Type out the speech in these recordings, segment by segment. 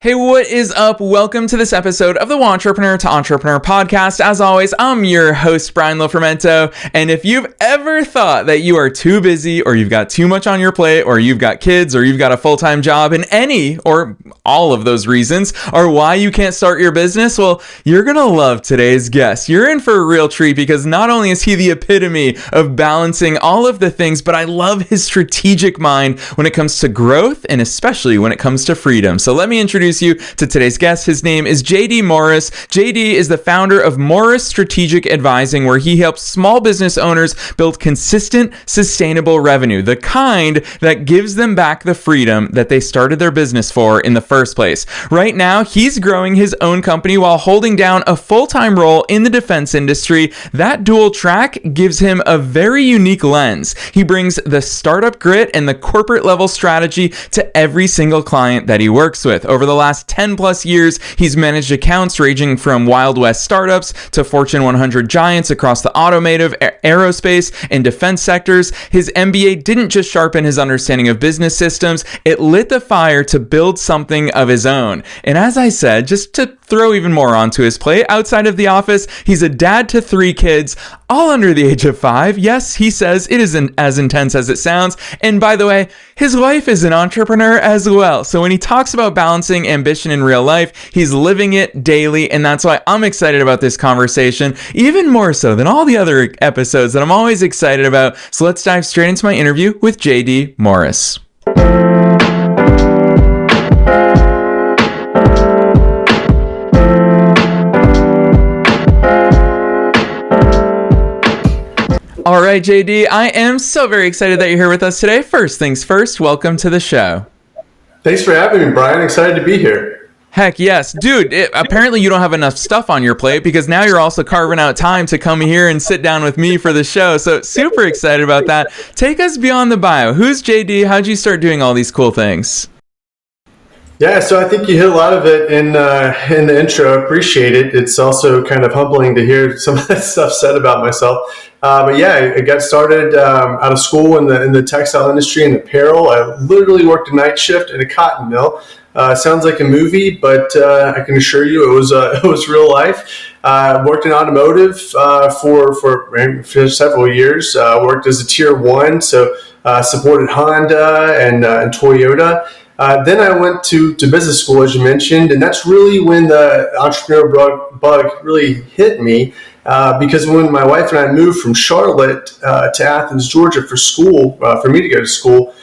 Hey, what is up? Welcome to this episode of the Entrepreneur to Entrepreneur podcast. As always, I'm your host, Brian Lofermento. And if you've ever thought that you are too busy or you've got too much on your plate or you've got kids or you've got a full-time job and any or all of those reasons are why you can't start your business, well, you're going to love today's guest. You're in for a real treat because not only is he the epitome of balancing all of the things, but I love his strategic mind when it comes to growth and especially when it comes to freedom. So let me introduce you to today's guest. His name is JD Morris. JD is the founder of Morris Strategic Advising, where he helps small business owners build consistent, sustainable revenue, the kind that gives them back the freedom that they started their business for in the first place. Right now, he's growing his own company while holding down a full-time role in the defense industry. That dual track gives him a very unique lens. He brings the startup grit and the corporate level strategy to every single client that he works with. Over the last 10 plus years, he's managed accounts ranging from Wild West startups to Fortune 100 giants across the automotive, aerospace, and defense sectors. His MBA didn't just sharpen his understanding of business systems, it lit the fire to build something of his own. And as I said, just to throw even more onto his plate, outside of the office, he's a dad to 3 kids, all under the age of 5. Yes, he says it isn't as intense as it sounds. And by the way, his wife is an entrepreneur as well. So when he talks about balancing ambition in real life, he's living it daily. And that's why I'm excited about this conversation, even more so than all the other episodes that I'm always excited about. So let's dive straight into my interview with JD Morris. All right, JD, I am so very excited that you're here with us today. First things first, welcome to the show. Thanks for having me, Brian. Excited to be here. Heck yes. Dude, apparently you don't have enough stuff on your plate because now you're also carving out time to come here and sit down with me for the show. So super excited about that. Take us beyond the bio. Who's JD? How'd you start doing all these cool things? Yeah, so I think you hit a lot of it in the intro. Appreciate it. It's also kind of humbling to hear some of that stuff said about myself. But yeah, I got started out of school in the textile industry and apparel. I literally worked a night shift in a cotton mill. Sounds like a movie, but I can assure you it was real life. Worked in automotive for several years. Worked as a tier 1, so supported Honda and Toyota. Then I went to business school, as you mentioned, and that's really when the entrepreneur bug really hit me. Because when my wife and I moved from Charlotte to Athens, Georgia for school, for me to go to school,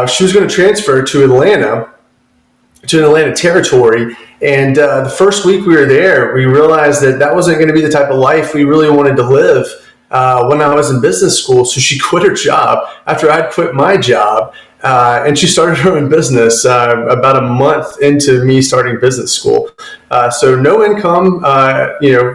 she was going to transfer to an Atlanta territory. And the first week we were there, we realized that wasn't going to be the type of life we really wanted to live when I was in business school. So she quit her job after I'd quit my job. And she started her own business about a month into me starting business school. So no income,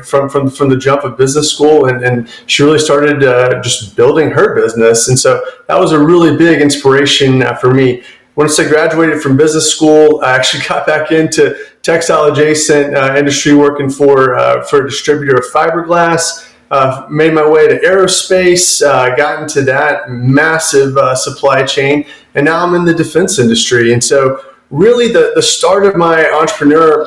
from the jump of business school, and she really started just building her business. And so that was a really big inspiration for me. Once I graduated from business school, I actually got back into textile adjacent industry, working for a distributor of fiberglass. Made my way to aerospace, got into that massive supply chain, and now I'm in the defense industry. And so really the start of my entrepreneur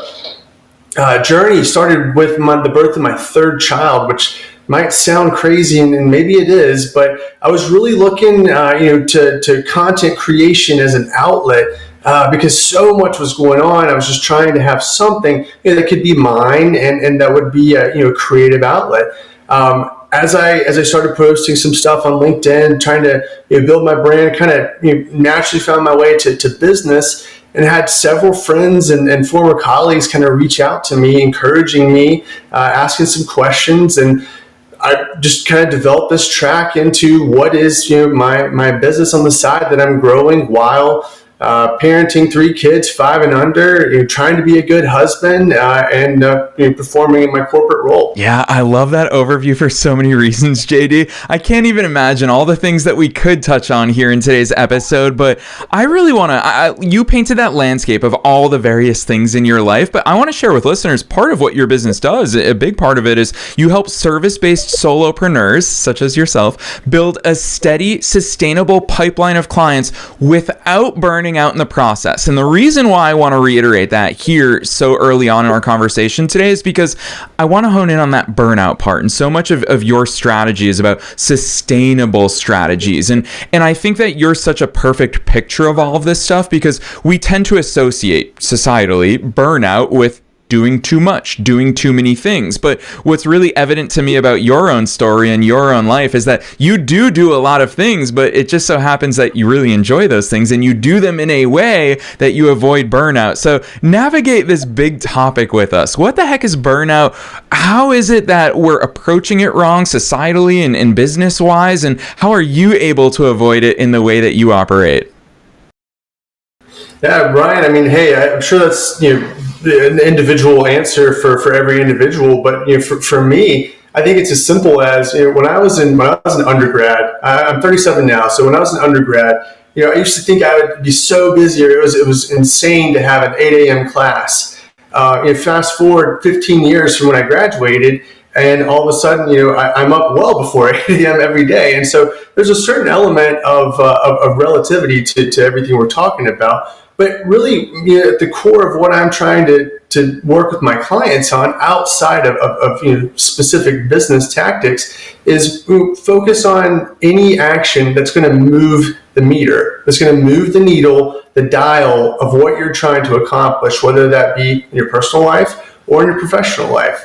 journey started with the birth of my 3rd child, which might sound crazy, and maybe it is, but I was really looking to content creation as an outlet. Because so much was going on, I was just trying to have something that could be mine and that would be a creative outlet. As I started posting some stuff on LinkedIn, trying to build my brand, kind of naturally found my way to business, and had several friends and former colleagues kind of reach out to me, encouraging me, asking some questions, and I just kind of developed this track into what is my business on the side that I'm growing while parenting 3 kids, 5 and under, trying to be a good husband, and performing in my corporate role. Yeah, I love that overview for so many reasons, JD. I can't even imagine all the things that we could touch on here in today's episode, but I really want to, you painted that landscape of all the various things in your life, but I want to share with listeners part of what your business does. A big part of it is you help service-based solopreneurs, such as yourself, build a steady, sustainable pipeline of clients without burning burning out in the process. And the reason why I want to reiterate that here so early on in our conversation today is because I want to hone in on that burnout part. And so much of your strategy is about sustainable strategies. And I think that you're such a perfect picture of all of this stuff, because we tend to associate societally burnout with doing too much, doing too many things. But what's really evident to me about your own story and your own life is that you do a lot of things, but it just so happens that you really enjoy those things and you do them in a way that you avoid burnout. So navigate this big topic with us. What the heck is burnout? How is it that we're approaching it wrong societally and business wise? And how are you able to avoid it in the way that you operate? Yeah, Brian, I mean, hey, I'm sure that's, an individual answer for every individual, but for me, I think it's as simple as when I was an undergrad. I'm 37 now, so when I was an undergrad, I used to think I would be so busy. It was insane to have an 8 a.m. class. Fast forward 15 years from when I graduated, and all of a sudden, I'm up well before 8 a.m. every day, and so there's a certain element of relativity to everything we're talking about. But really, at the core of what I'm trying to work with my clients on outside of specific business tactics is focus on any action that's going to move the meter, that's going to move the needle, the dial of what you're trying to accomplish, whether that be in your personal life or in your professional life.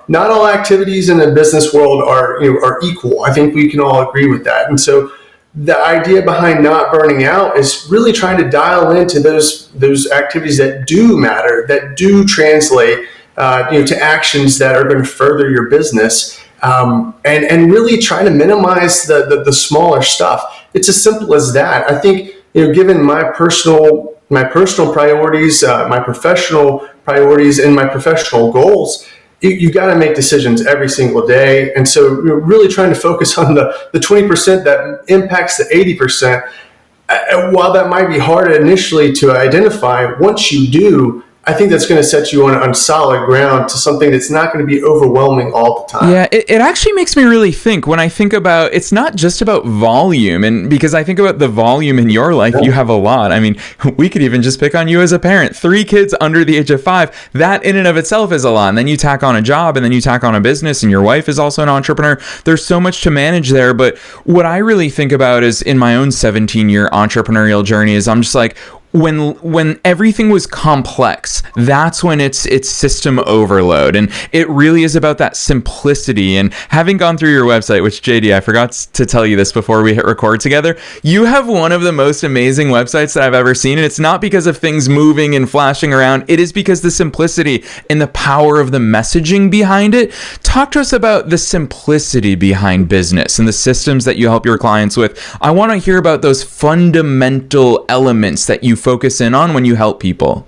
Not all activities in the business world are equal. I think we can all agree with that. And so the idea behind not burning out is really trying to dial into those activities that do matter, that do translate to actions that are going to further your business, and really try to minimize the smaller stuff. It's as simple as that. I think given my personal priorities, my professional priorities, and my professional goals, you've got to make decisions every single day. And so we're really trying to focus on the 20% that impacts the 80%. While that might be hard initially to identify, once you do, I think that's going to set you on solid ground to something that's not going to be overwhelming all the time. Yeah, it actually makes me really think when I think about, it's not just about volume. And because I think about the volume in your life, you have a lot. I mean, we could even just pick on you as a parent. 3 kids under the age of 5. That in and of itself is a lot. And then you tack on a job, and then you tack on a business, and your wife is also an entrepreneur. There's so much to manage there. But what I really think about is in my own 17-year entrepreneurial journey is I'm just like, when everything was complex, that's when it's system overload. And it really is about that simplicity. And having gone through your website, which JD, I forgot to tell you this before we hit record together, you have one of the most amazing websites that I've ever seen. And it's not because of things moving and flashing around. It is because the simplicity and the power of the messaging behind it. Talk to us about the simplicity behind business and the systems that you help your clients with. I want to hear about those fundamental elements that you focus in on when you help people.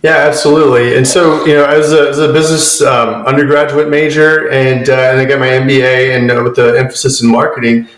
Yeah, absolutely. And so, as a business undergraduate major, and I got my MBA, and with the emphasis in marketing,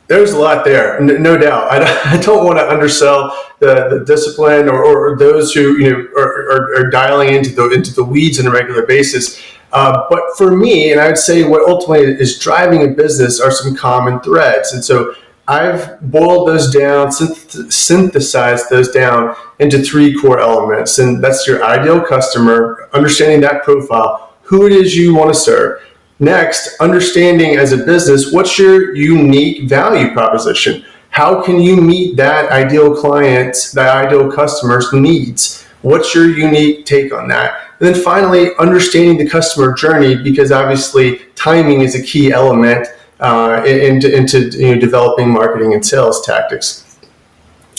there's a lot there, no doubt. I don't want to undersell the discipline or those who are dialing into the weeds on a regular basis. But for me, and I would say what ultimately is driving a business are some common threads. And so I've boiled those down, synthesized those down into 3 core elements. And that's your ideal customer, understanding that profile, who it is you want to serve. Next, understanding as a business, what's your unique value proposition? How can you meet that ideal client's, that ideal customer's needs? What's your unique take on that? And then finally, understanding the customer journey, because obviously timing is a key element into developing marketing and sales tactics.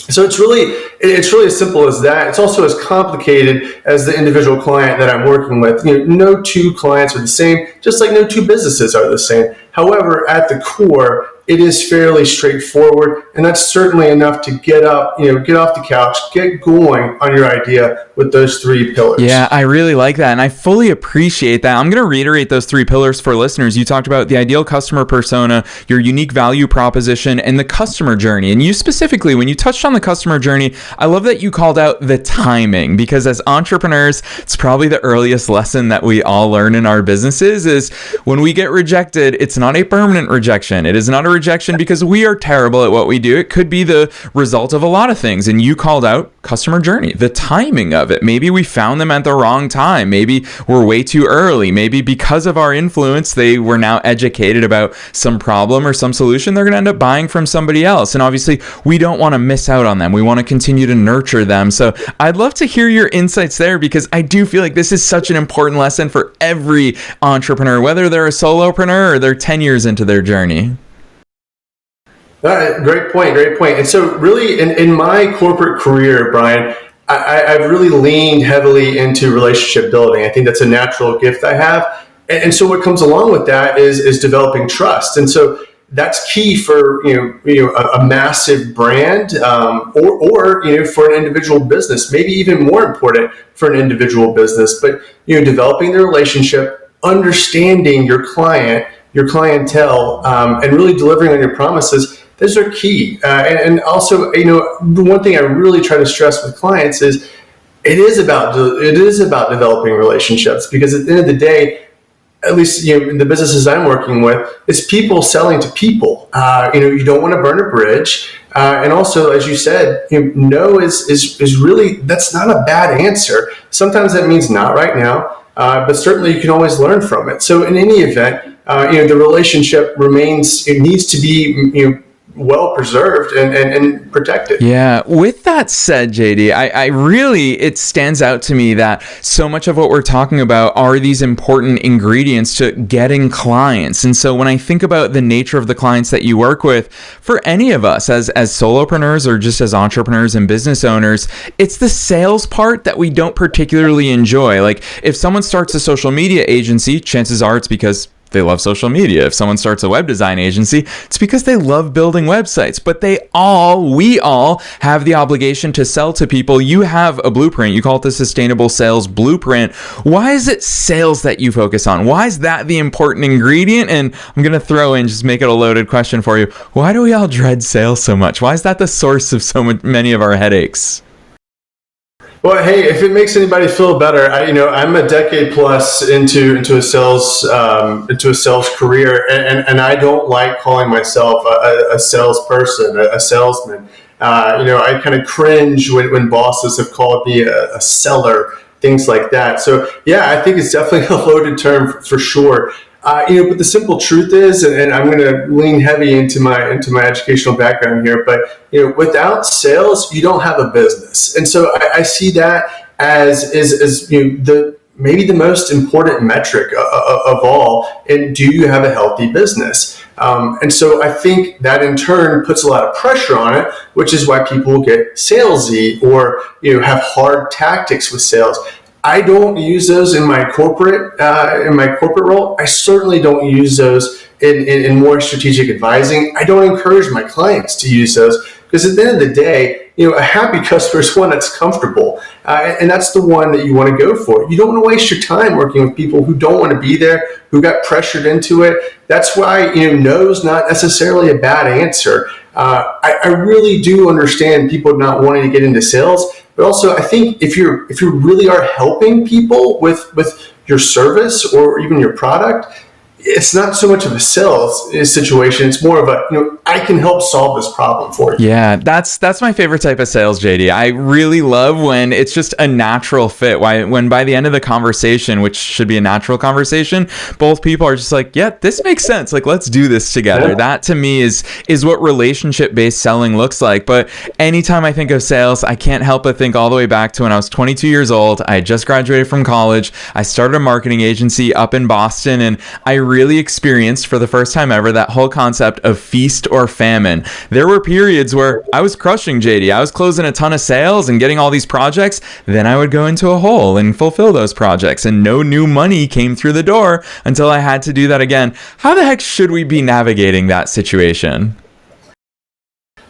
So it's really as simple as that. It's also as complicated as the individual client that I'm working with. No 2 clients are the same, just like no 2 businesses are the same. However, at the core, it is fairly straightforward, and that's certainly enough to get off the couch, get going on your idea with those 3 pillars. Yeah, I really like that, and I fully appreciate that. I'm going to reiterate those 3 pillars for listeners. You talked about the ideal customer persona, your unique value proposition, and the customer journey. And you specifically, when you touched on the customer journey, I love that you called out the timing, because as entrepreneurs, it's probably the earliest lesson that we all learn in our businesses is when we get rejected, it's not a permanent rejection. It is not a rejection because we are terrible at what we do. It could be the result of a lot of things. And you called out customer journey, the timing of it. Maybe we found them at the wrong time. Maybe we're way too early. Maybe because of our influence, they were now educated about some problem or some solution. They're going to end up buying from somebody else. And obviously, we don't want to miss out on them. We want to continue to nurture them. So I'd love to hear your insights there, because I do feel like this is such an important lesson for every entrepreneur, whether they're a solopreneur or they're 10 years into their journey. Great point. And so really in my corporate career, Brian, I've really leaned heavily into relationship building. I think that's a natural gift I have. And so what comes along with that is developing trust. And so that's key for a massive brand, or for an individual business, maybe even more important for an individual business. But developing the relationship, understanding your client, your clientele, and really delivering on your promises. Those are key. And also, the one thing I really try to stress with clients is it is about developing relationships, because at the end of the day, at least in the businesses I'm working with, it's people selling to people. You don't want to burn a bridge, and also, as you said, no is really, that's not a bad answer. Sometimes that means not right now, but certainly you can always learn from it. So in any event, the relationship remains. It needs to be well preserved and protected. Yeah. With that said, JD, I really, it stands out to me that so much of what we're talking about are these important ingredients to getting clients. And so when I think about the nature of the clients that you work with, for any of us as solopreneurs or just as entrepreneurs and business owners, it's the sales part that we don't particularly enjoy. Like if someone starts a social media agency, chances are it's because they love social media. If someone starts a web design agency, it's because they love building websites. But we all have the obligation to sell to people. You have a blueprint. You call it the sustainable sales blueprint. Why is it sales that you focus on? Why is that the important ingredient? And I'm going to throw in, just make it a loaded question for you. Why do we all dread sales so much? Why is that the source of many of our headaches? Well, hey, if it makes anybody feel better, I'm a decade plus into a sales career, and I don't like calling myself a salesperson, a salesman. I kind of cringe when bosses have called me a seller, things like that. So yeah, I think it's definitely a loaded term for sure. But the simple truth is, and I'm going to lean heavy into my educational background here, but without sales, you don't have a business, and so I see that as maybe the most important metric of all. And do you have a healthy business? And so I think that in turn puts a lot of pressure on it, which is why people get salesy or have hard tactics with sales. I don't use those in my corporate role. I certainly don't use those in more strategic advising. I don't encourage my clients to use those, because at the end of the day, a happy customer is one that's comfortable, and that's the one that you want to go for. You don't want to waste your time working with people who don't want to be there, who got pressured into it. That's why no is not necessarily a bad answer. I really do understand people not wanting to get into sales. But also, I think if you really are helping people with your service or even your product, it's not so much of a sales situation. It's more of a, I can help solve this problem for you. Yeah, that's my favorite type of sales, JD. I really love when it's just a natural fit. When by the end of the conversation, which should be a natural conversation, both people are just like, yeah, this makes sense. Like, let's do this together. Yeah. That to me is what relationship-based selling looks like. But anytime I think of sales, I can't help but think all the way back to when I was 22 years old. I had just graduated from college. I started a marketing agency up in Boston, and I really experienced for the first time ever that whole concept of feast or famine. There were periods where I was crushing, JD. I was closing a ton of sales and getting all these projects. Then I would go into a hole and fulfill those projects, and no new money came through the door until I had to do that again. How the heck should we be navigating that situation?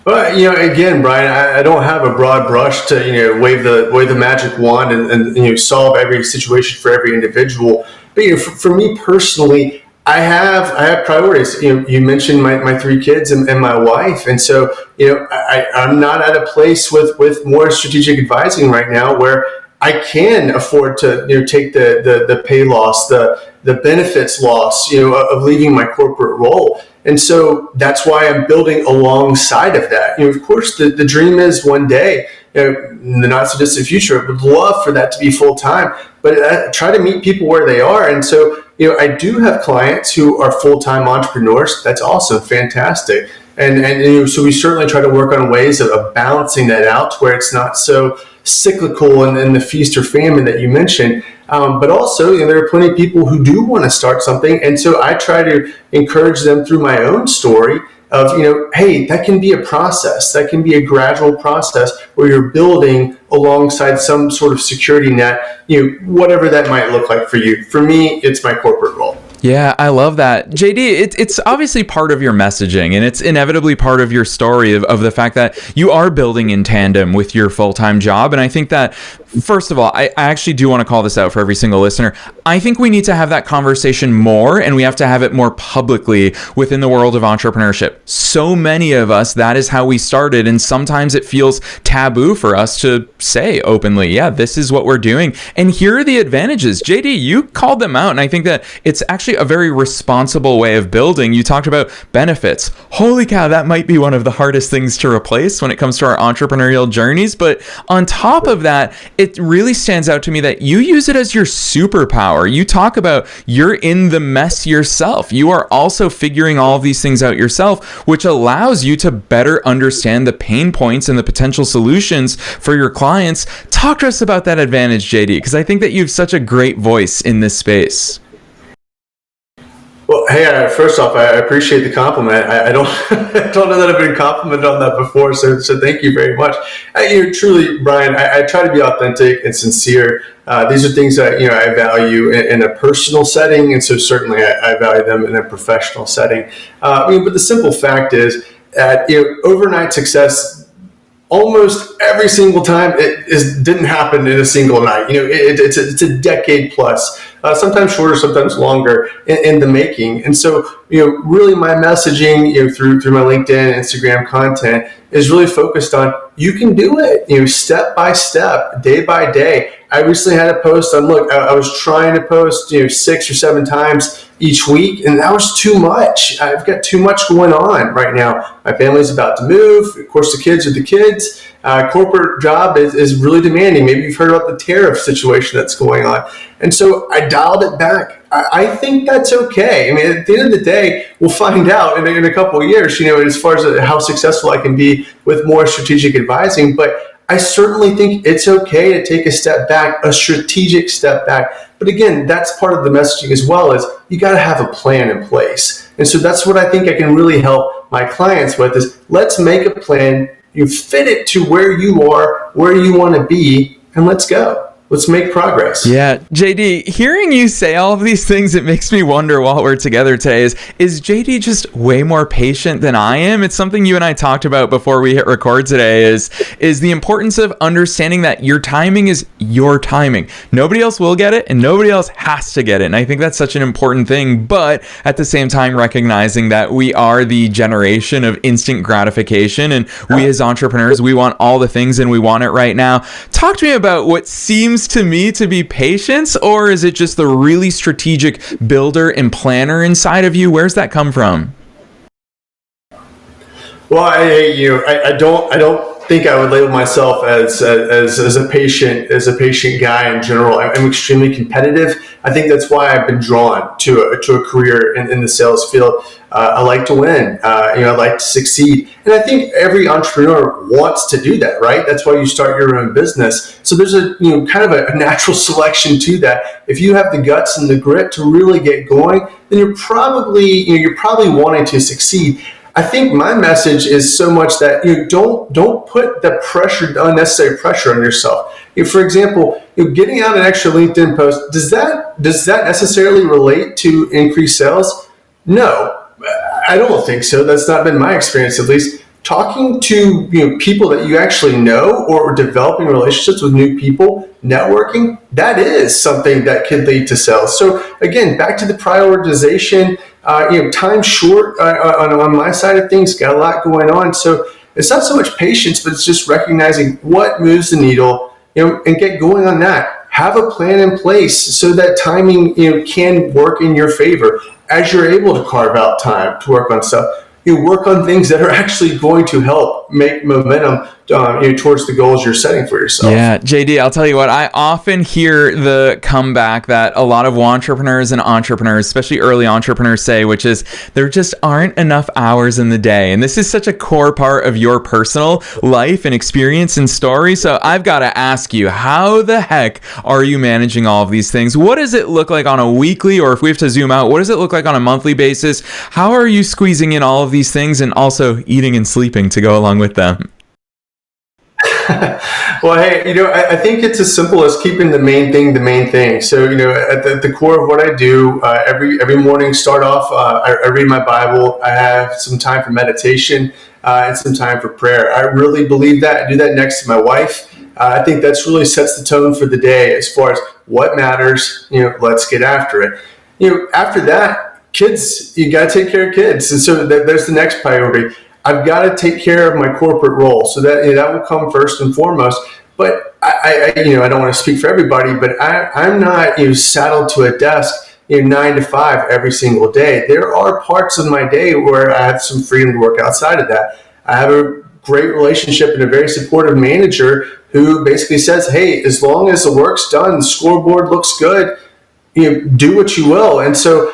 Well, again, Brian, I don't have a broad brush to wave the magic wand and solve every situation for every individual. But for me personally, I have priorities. You mentioned my 3 kids and my wife, and so I'm not at a place with more strategic advising right now where I can afford to take the pay loss, the benefits loss of leaving my corporate role. And so that's why I'm building alongside of that. Of course, the dream is one day, in the not so distant future, I would love for that to be full time, but I try to meet people where they are. And so, I do have clients who are full-time entrepreneurs. That's awesome, fantastic. And so we certainly try to work on ways of balancing that out to where it's not so cyclical and the feast or famine that you mentioned. But also, there are plenty of people who do want to start something. And so I try to encourage them through my own story of, hey, that can be a process. That can be a gradual process where you're building alongside some sort of security net, whatever that might look like for you. For me, it's my corporate role. Yeah, I love that. JD, it's obviously part of your messaging, and it's inevitably part of your story of the fact that you are building in tandem with your full-time job. And I think that, first of all, I actually do want to call this out for every single listener. I think we need to have that conversation more, and we have to have it more publicly within the world of entrepreneurship. So many of us, that is how we started, and sometimes it feels taboo for us to say openly, yeah, this is what we're doing. And here are the advantages. JD, you called them out, and I think that it's actually a very responsible way of building. You talked about benefits. Holy cow, that might be one of the hardest things to replace when it comes to our entrepreneurial journeys. But on top of that, it really stands out to me that you use it as your superpower. You talk about you're in the mess yourself. You are also figuring all of these things out yourself, which allows you to better understand the pain points and the potential solutions for your clients. Talk to us about that advantage, JD, because I think that you have such a great voice in this space. Well, hey, first off, I appreciate the compliment. I don't I don't know that I've been complimented on that before, so thank you very much. Truly, Brian, I try to be authentic and sincere. These are things that I value in a personal setting, and so certainly I value them in a professional setting. But the simple fact is that overnight success, almost every single time, didn't happen in a single night. It's a decade plus, sometimes shorter, sometimes longer in the making. And so, really my messaging, through my LinkedIn, Instagram content is really focused on you can do it, step by step, day by day. I recently had a post on, look, I was trying to post, 6 or 7 times each week, and that was too much. I've got too much going on right now. My family's about to move. Of course, the kids are the kids. Corporate job is really demanding. Maybe you've heard about the tariff situation that's going on. And so I dialed it back. I think that's okay. I mean, at the end of the day, we'll find out in a couple of years, as far as how successful I can be with more strategic advising. But I certainly think it's okay to take a step back, a strategic step back. But again, that's part of the messaging as well, is you got to have a plan in place. And so that's what I think I can really help my clients with is let's make a plan, you fit it to where you are, where you want to be, and let's go. Let's make progress. Yeah, JD, hearing you say all of these things, it makes me wonder while we're together today, is JD just way more patient than I am? It's something you and I talked about before we hit record today, is the importance of understanding that your timing is your timing. Nobody else will get it, and nobody else has to get it. And I think that's such an important thing, but at the same time, recognizing that we are the generation of instant gratification, and we as entrepreneurs, we want all the things and we want it right now. Talk to me about what seems to me to be patience, or is it just the really strategic builder and planner inside of you? Where's that come from? Well, I don't think I would label myself as a patient guy in general. I'm extremely competitive. I think that's why I've been drawn to a career in the sales field. I like to win. I like to succeed, and I think every entrepreneur wants to do that, right? That's why you start your own business. So there's a kind of a natural selection to that. If you have the guts and the grit to really get going, then you're probably wanting to succeed. I think my message is so much that don't put the unnecessary pressure on yourself. For example, getting out an extra LinkedIn post, does that necessarily relate to increased sales? No, I don't think so. That's not been my experience, at least. Talking to people that you actually know, or developing relationships with new people, networking, that is something that could lead to sales. So again, back to the prioritization. Time short on my side of things, got a lot going on. So it's not so much patience, but it's just recognizing what moves the needle, and get going on that. Have a plan in place so that timing, can work in your favor. as you're able to carve out time to work on stuff, you work on things that are actually going to help make momentum towards the goals you're setting for yourself. Yeah, JD, I'll tell you what, I often hear the comeback that a lot of entrepreneurs and entrepreneurs, especially early entrepreneurs, say, which is there just aren't enough hours in the day. And this is such a core part of your personal life and experience and story. So I've got to ask you, how the heck are you managing all of these things? What does it look like on a weekly, or if we have to zoom out, what does it look like on a monthly basis? How are you squeezing in all of these things and also eating and sleeping to go along with them? Well, hey, I think it's as simple as keeping the main thing the main thing. So, at the core of what I do, every morning, start off, I read my Bible. I have some time for meditation and some time for prayer. I really believe that. I do that next to my wife. I think that's really sets the tone for the day as far as what matters. Let's get after it. After that, kids, you got to take care of kids. And so there's the next priority. I've got to take care of my corporate role, so that will come first and foremost. But I don't want to speak for everybody, but I'm not saddled to a desk 9 to 5 every single day. There are parts of my day where I have some freedom to work outside of that. I have a great relationship and a very supportive manager who basically says, "Hey, as long as the work's done, the scoreboard looks good, do what you will." And so,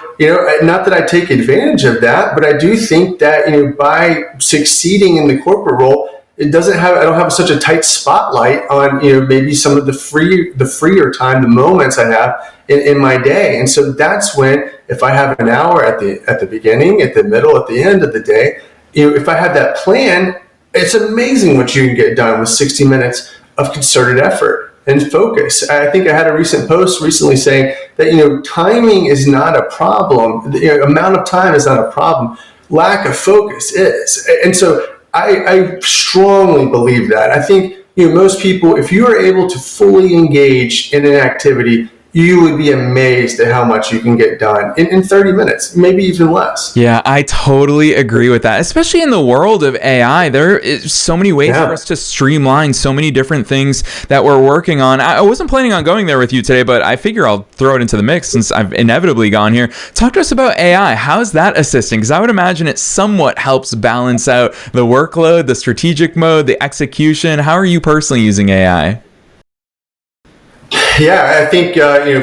not that I take advantage of that, but I do think that, by succeeding in the corporate role, I don't have such a tight spotlight on, maybe some of the freer time, the moments I have in my day. And so that's when, if I have an hour at the beginning, at the middle, at the end of the day, if I have that plan, it's amazing what you can get done with 60 minutes of concerted effort and focus. I think I had a recent post recently saying that, timing is not a problem. The amount of time is not a problem. Lack of focus is. And so I strongly believe that. I think, most people, if you are able to fully engage in an activity, you would be amazed at how much you can get done in 30 minutes, maybe even less. Yeah, I totally agree with that. Especially in the world of AI, there is so many ways for us to streamline so many different things that we're working on. I wasn't planning on going there with you today, but I figure I'll throw it into the mix since I've inevitably gone here. Talk to us about AI. How's that assisting? Because I would imagine it somewhat helps balance out the workload, the strategic mode, the execution. How are you personally using AI? Yeah, I think,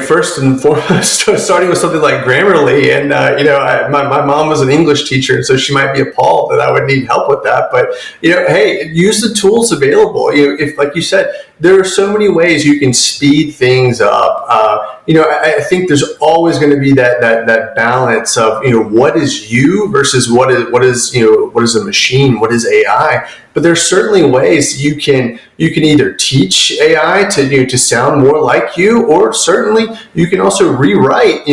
first and foremost, starting with something like Grammarly, and, my mom was an English teacher, and so she might be appalled that I would need help with that. But, hey, use the tools available. If, like you said, there are so many ways you can speed things up. I think there's always going to be that balance of, what is you versus what is a machine, what is AI. But there's certainly ways you can either teach AI to sound more like you, or certainly you can also rewrite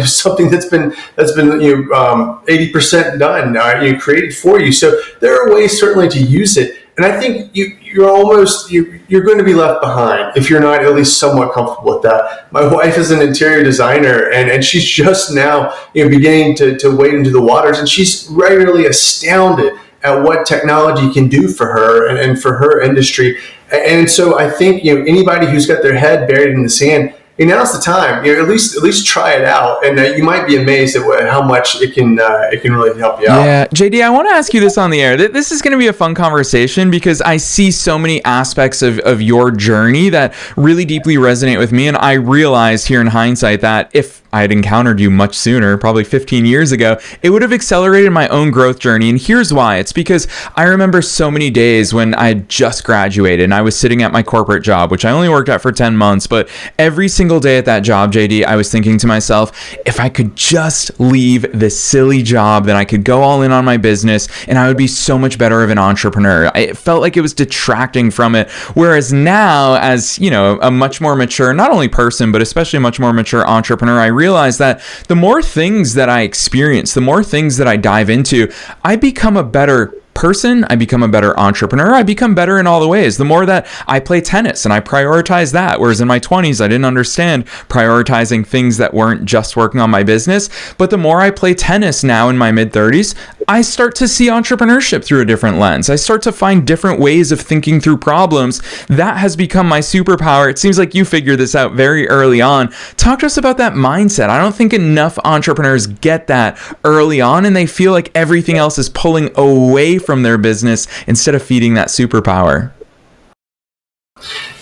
something that's been 80% done, created for you. So there are ways certainly to use it, and I think you're going to be left behind if you're not at least somewhat comfortable with that. My wife is an interior designer, and she's just now beginning to wade into the waters, and she's regularly astounded at what technology can do for her and for her industry. And so I think, anybody who's got their head buried in the sand, now's the time. At least try it out, and you might be amazed at how much it can really help you out. Yeah, JD, I want to ask you this on the air. This is going to be a fun conversation because I see so many aspects of your journey that really deeply resonate with me, and I realize here in hindsight that if I had encountered you much sooner, probably 15 years ago, it would have accelerated my own growth journey. And here's why. It's because I remember so many days when I had just graduated and I was sitting at my corporate job, which I only worked at for 10 months, but every single day at that job, JD, I was thinking to myself, if I could just leave this silly job, then I could go all in on my business and I would be so much better of an entrepreneur. It felt like it was detracting from it. Whereas now, as a much more mature, not only person, but especially a much more mature entrepreneur, I realize that the more things that I experience, the more things that I dive into, I become a better person, I become a better entrepreneur, I become better in all the ways. The more that I play tennis and I prioritize that, whereas in my 20s, I didn't understand prioritizing things that weren't just working on my business. But the more I play tennis now in my mid 30s, I start to see entrepreneurship through a different lens. I start to find different ways of thinking through problems. That has become my superpower. It seems like you figured this out very early on. Talk to us about that mindset. I don't think enough entrepreneurs get that early on, and they feel like everything else is pulling away from their business instead of feeding that superpower.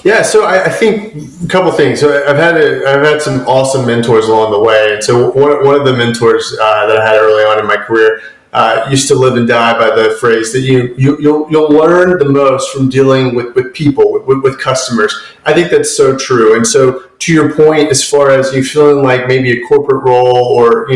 Yeah, so I think a couple things. So I've had some awesome mentors along the way, and so one of the mentors that I had early on in my career used to live and die by the phrase that you'll learn the most from dealing with people, with customers. I think that's so true. And so to your point, as far as you feeling like maybe a corporate role or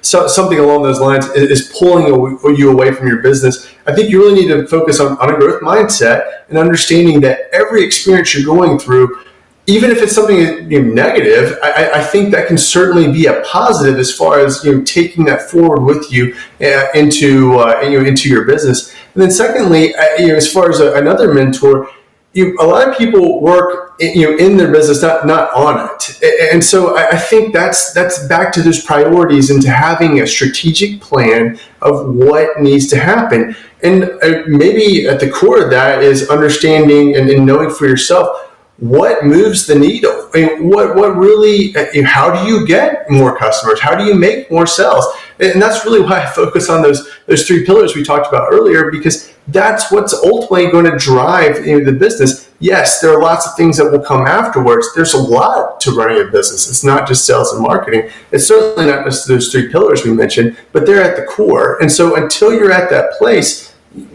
something along those lines is pulling you away from your business, I think you really need to focus on a growth mindset and understanding that every experience you're going through, even if it's something negative, I think that can certainly be a positive as far as taking that forward with you into your business. And then secondly, as far as another mentor, a lot of people work in their business, not on it. And so I think that's back to those priorities and to having a strategic plan of what needs to happen. And maybe at the core of that is understanding and knowing for yourself what moves the needle. I mean, what really, how do you get more customers? How do you make more sales? And that's really why I focus on those three pillars we talked about earlier, because that's what's ultimately going to drive the business. Yes, there are lots of things that will come afterwards. There's a lot to running a business. It's not just sales and marketing. It's certainly not just those three pillars we mentioned, but they're at the core. And so until you're at that place,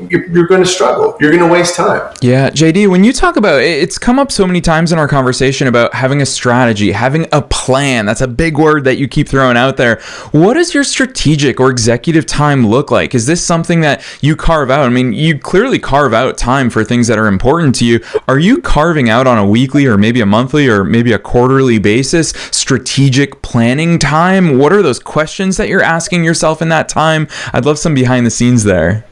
you're going to struggle. You're going to waste time. Yeah, JD, when you talk about it, it's come up so many times in our conversation about having a strategy, having a plan. That's a big word that you keep throwing out there. What does your strategic or executive time look like? Is this something that you carve out? I mean, you clearly carve out time for things that are important to you. Are you carving out on a weekly or maybe a monthly or maybe a quarterly basis strategic planning time? What are those questions that you're asking yourself in that time? I'd love some behind the scenes there.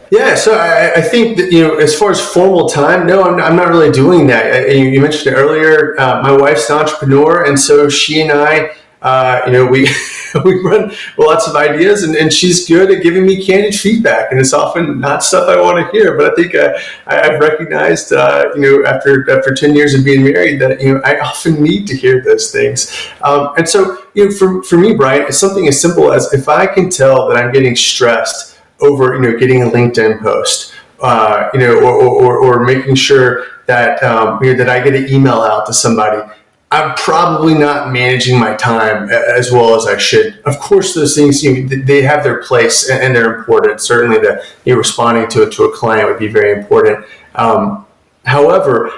Yeah, so I think that, as far as formal time, no, I'm not really doing that. You mentioned it earlier, my wife's an entrepreneur, and so she and I, we we run lots of ideas, and she's good at giving me candid feedback, and it's often not stuff I want to hear, but I think I've recognized, after 10 years of being married that, I often need to hear those things. And so, for me, Brian, it's something as simple as if I can tell that I'm getting stressed over getting a LinkedIn post, or making sure that that I get an email out to somebody, I'm probably not managing my time as well as I should. Of course, those things they have their place and they're important. Certainly, that responding to a client would be very important. However,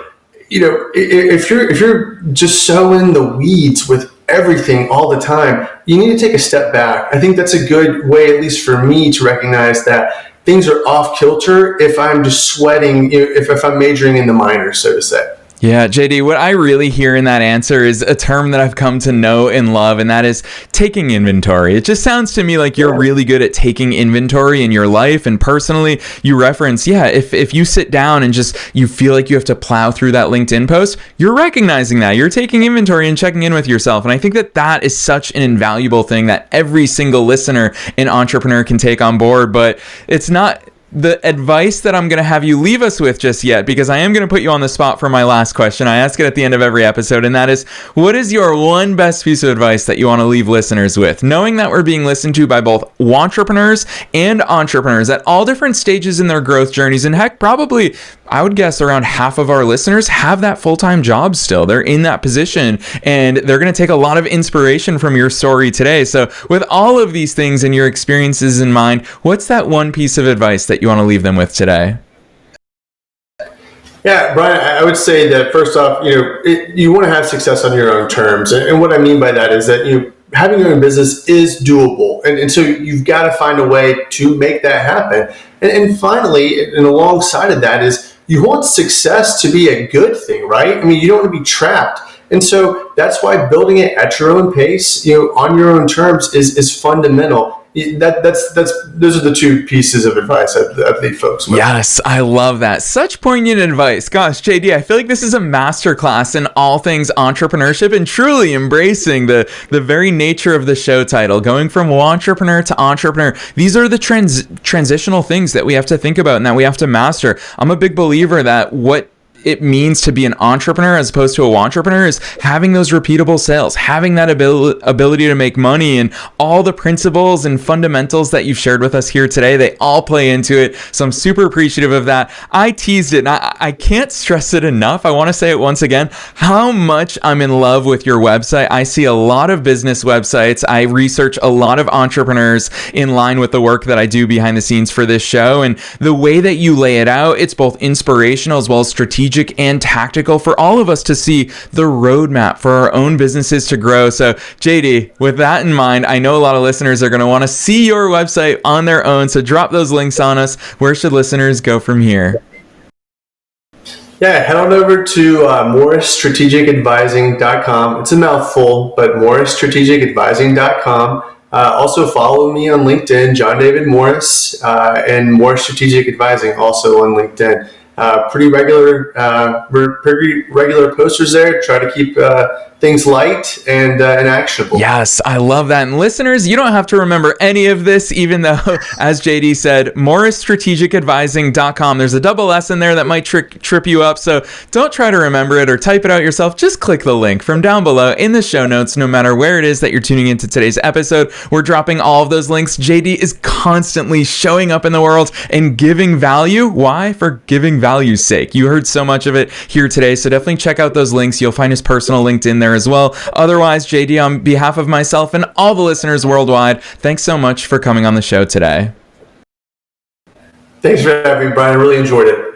if you're just so in the weeds with everything all the time, you need to take a step back. I think that's a good way, at least for me, to recognize that things are off kilter if I'm just sweating, if I'm majoring in the minors, so to say. Yeah, JD, what I really hear in that answer is a term that I've come to know and love, and that is taking inventory. It just sounds to me like you're really good at taking inventory in your life, and personally, you reference, if you sit down and just, you feel like you have to plow through that LinkedIn post, you're recognizing that. You're taking inventory and checking in with yourself, and I think that is such an invaluable thing that every single listener and entrepreneur can take on board, but it's not the advice that I'm going to have you leave us with just yet, because I am going to put you on the spot for my last question. I ask it at the end of every episode, and that is, what is your one best piece of advice that you want to leave listeners with? Knowing that we're being listened to by both entrepreneurs and entrepreneurs at all different stages in their growth journeys, and heck, probably, I would guess around half of our listeners have that full-time job still. They're in that position, and they're going to take a lot of inspiration from your story today. So with all of these things and your experiences in mind, what's that one piece of advice that you want to leave them with today? Yeah, Brian, I would say that first off, you want to have success on your own terms. And what I mean by that is that, having your own business is doable. And so you've got to find a way to make that happen. And finally, and alongside of that is, you want success to be a good thing, right? I mean, you don't want to be trapped. And so that's why building it at your own pace, on your own terms is fundamental. those are the two pieces of advice I'd leave folks with. Yes, I love that. Such poignant advice. Gosh, JD, I feel like this is a masterclass in all things entrepreneurship and truly embracing the very nature of the show title, going from entrepreneur to entrepreneur. These are the transitional things that we have to think about and that we have to master. I'm a big believer that what it means to be an entrepreneur as opposed to a wantrepreneur is having those repeatable sales, having that ability to make money, and all the principles and fundamentals that you've shared with us here today, they all play into it. So I'm super appreciative of that. I teased it, and I can't stress it enough. I want to say it once again, how much I'm in love with your website. I see a lot of business websites. I research a lot of entrepreneurs in line with the work that I do behind the scenes for this show, and the way that you lay it out, it's both inspirational as well as strategic and tactical for all of us to see the roadmap for our own businesses to grow. So JD, with that in mind, I know a lot of listeners are going to want to see your website on their own. So drop those links on us. Where should listeners go from here? Yeah, head on over to morrisstrategicadvising.com. It's a mouthful, but morrisstrategicadvising.com. Also follow me on LinkedIn, John David Morris, and Morris Strategic Advising also on LinkedIn. Pretty regular posters there. Try to keep things light and actionable. Yes, I love that. And listeners, you don't have to remember any of this, even though, as JD said, morrisstrategicadvising.com. There's a double S in there that might trip you up. So don't try to remember it or type it out yourself. Just click the link from down below in the show notes, no matter where it is that you're tuning into today's episode. We're dropping all of those links. JD is constantly showing up in the world and giving value. Why? For giving value's sake. You heard so much of it here today. So definitely check out those links. You'll find his personal LinkedIn there as well. Otherwise, JD, on behalf of myself and all the listeners worldwide, thanks so much for coming on the show today. Thanks for having me, Brian. I really enjoyed it.